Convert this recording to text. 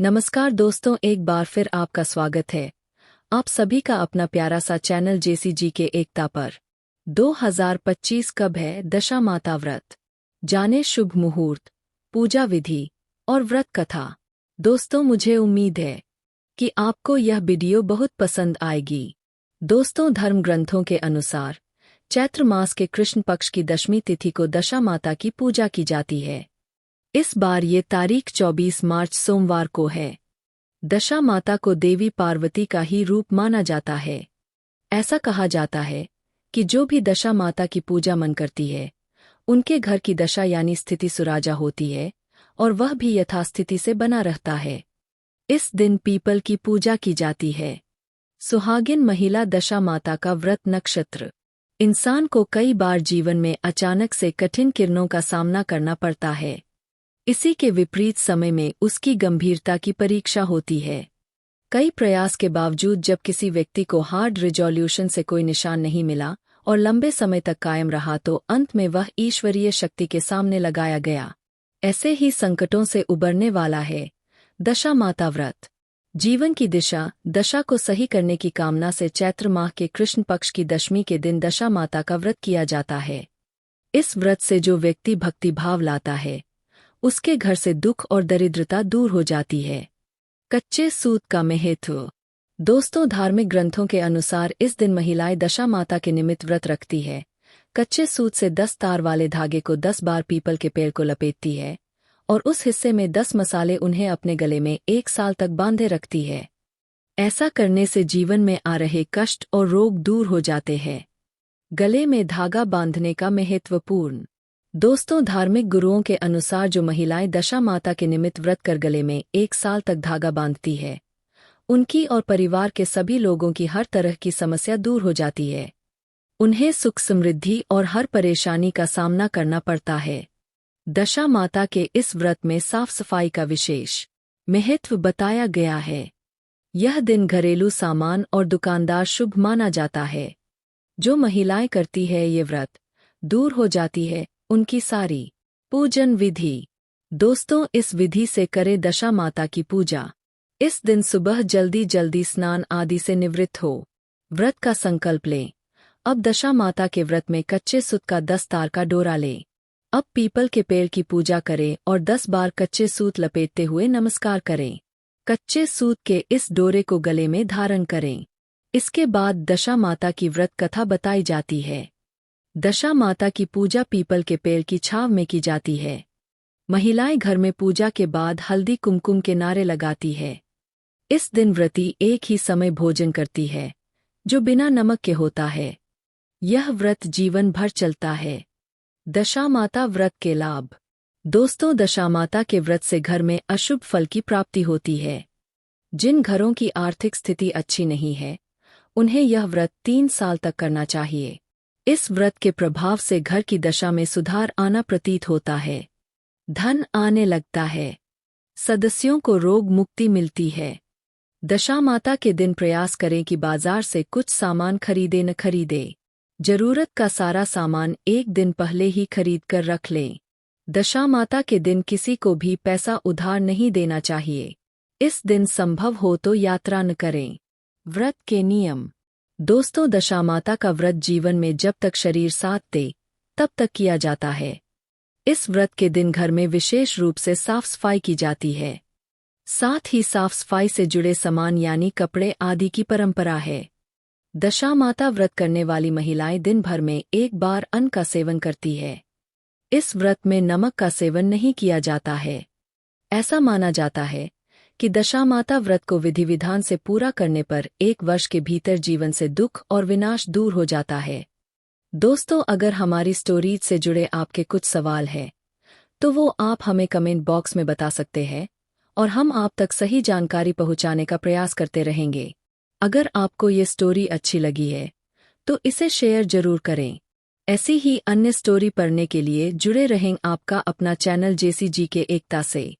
नमस्कार दोस्तों, एक बार फिर आपका स्वागत है आप सभी का अपना प्यारा सा चैनल जेसी के एकता पर। 2025 कब है दशा माता व्रत? जाने शुभ मुहूर्त, पूजा विधि और व्रत कथा। दोस्तों, मुझे उम्मीद है कि आपको यह वीडियो बहुत पसंद आएगी। दोस्तों, धर्म ग्रंथों के अनुसार चैत्र मास के कृष्ण पक्ष की दशमी तिथि को दशा माता की पूजा की जाती है। इस बार ये तारीख 24 मार्च सोमवार को है। दशा माता को देवी पार्वती का ही रूप माना जाता है। ऐसा कहा जाता है कि जो भी दशा माता की पूजा मन करती है, उनके घर की दशा यानी स्थिति सुराजा होती है और वह भी यथास्थिति से बना रहता है। इस दिन पीपल की पूजा की जाती है। सुहागिन महिला दशा माता का व्रत नक्षत्र। इंसान को कई बार जीवन में अचानक से कठिन किरणों का सामना करना पड़ता है। इसी के विपरीत समय में उसकी गंभीरता की परीक्षा होती है। कई प्रयास के बावजूद जब किसी व्यक्ति को हार्ड रिजोल्यूशन से कोई निशान नहीं मिला और लंबे समय तक कायम रहा, तो अंत में वह ईश्वरीय शक्ति के सामने लगाया गया। ऐसे ही संकटों से उबरने वाला है दशा माता व्रत। जीवन की दशा को सही करने की कामना से चैत्र माह के कृष्ण पक्ष की दशमी के दिन दशा माता का व्रत किया जाता है। इस व्रत से जो व्यक्ति भक्तिभाव लाता है, उसके घर से दुख और दरिद्रता दूर हो जाती है। कच्चे सूत का महत्व। दोस्तों, धार्मिक ग्रंथों के अनुसार इस दिन महिलाएं दशा माता के निमित्त व्रत रखती है। कच्चे सूत से 10 तार वाले धागे को 10 बार पीपल के पेड़ को लपेटती है और उस हिस्से में 10 मसाले उन्हें अपने गले में 1 साल तक बांधे रखती है। ऐसा करने से जीवन में आ रहे कष्ट और रोग दूर हो जाते हैं। गले में धागा बांधने का महत्वपूर्ण। दोस्तों, धार्मिक गुरुओं के अनुसार जो महिलाएं दशा माता के निमित्त व्रत कर गले में 1 साल तक धागा बांधती है, उनकी और परिवार के सभी लोगों की हर तरह की समस्या दूर हो जाती है। उन्हें सुख समृद्धि और हर परेशानी का सामना करना पड़ता है। दशा माता के इस व्रत में साफ सफाई का विशेष महत्व बताया गया है। यह दिन घरेलू सामान और दुकानदार शुभ माना जाता है। जो महिलाएं करती है ये व्रत, दूर हो जाती है उनकी सारी पूजन विधि। दोस्तों, इस विधि से करें दशा माता की पूजा। इस दिन सुबह जल्दी स्नान आदि से निवृत्त हो व्रत का संकल्प लें। अब दशा माता के व्रत में कच्चे सूत का 10 तार का डोरा लें। अब पीपल के पेड़ की पूजा करें और 10 बार कच्चे सूत लपेटते हुए नमस्कार करें। कच्चे सूत के इस डोरे को गले में धारण करें। इसके बाद दशा माता की व्रत कथा बताई जाती है। दशा माता की पूजा पीपल के पेड़ की छांव में की जाती है। महिलाएं घर में पूजा के बाद हल्दी कुमकुम के नारे लगाती है। इस दिन व्रती एक ही समय भोजन करती है, जो बिना नमक के होता है। यह व्रत जीवन भर चलता है। दशा माता व्रत के लाभ। दोस्तों, दशा माता के व्रत से घर में अशुभ फल की प्राप्ति होती है। जिन घरों की आर्थिक स्थिति अच्छी नहीं है, उन्हें यह व्रत 3 साल तक करना चाहिए। इस व्रत के प्रभाव से घर की दशा में सुधार आना प्रतीत होता है। धन आने लगता है। सदस्यों को रोग मुक्ति मिलती है। दशा माता के दिन प्रयास करें कि बाजार से कुछ सामान खरीदे न खरीदे। जरूरत का सारा सामान एक दिन पहले ही खरीद कर रख लें। दशा माता के दिन किसी को भी पैसा उधार नहीं देना चाहिए। इस दिन संभव हो तो यात्रा न करें। व्रत के नियम। दोस्तों, दशा माता का व्रत जीवन में जब तक शरीर साथ दे तब तक किया जाता है। इस व्रत के दिन घर में विशेष रूप से साफ सफाई की जाती है। साथ ही साफ सफाई से जुड़े सामान यानी कपड़े आदि की परंपरा है। दशा माता व्रत करने वाली महिलाएं दिन भर में 1 बार अन्न का सेवन करती है। इस व्रत में नमक का सेवन नहीं किया जाता है। ऐसा माना जाता है कि दशा माता व्रत को विधि विधान से पूरा करने पर 1 वर्ष के भीतर जीवन से दुख और विनाश दूर हो जाता है। दोस्तों, अगर हमारी स्टोरीज से जुड़े आपके कुछ सवाल हैं, तो वो आप हमें कमेंट बॉक्स में बता सकते हैं और हम आप तक सही जानकारी पहुंचाने का प्रयास करते रहेंगे। अगर आपको ये स्टोरी अच्छी लगी है, तो इसे शेयर जरूर करें। ऐसी ही अन्य स्टोरी पढ़ने के लिए जुड़े रहें आपका अपना चैनल जेसी के एकता से।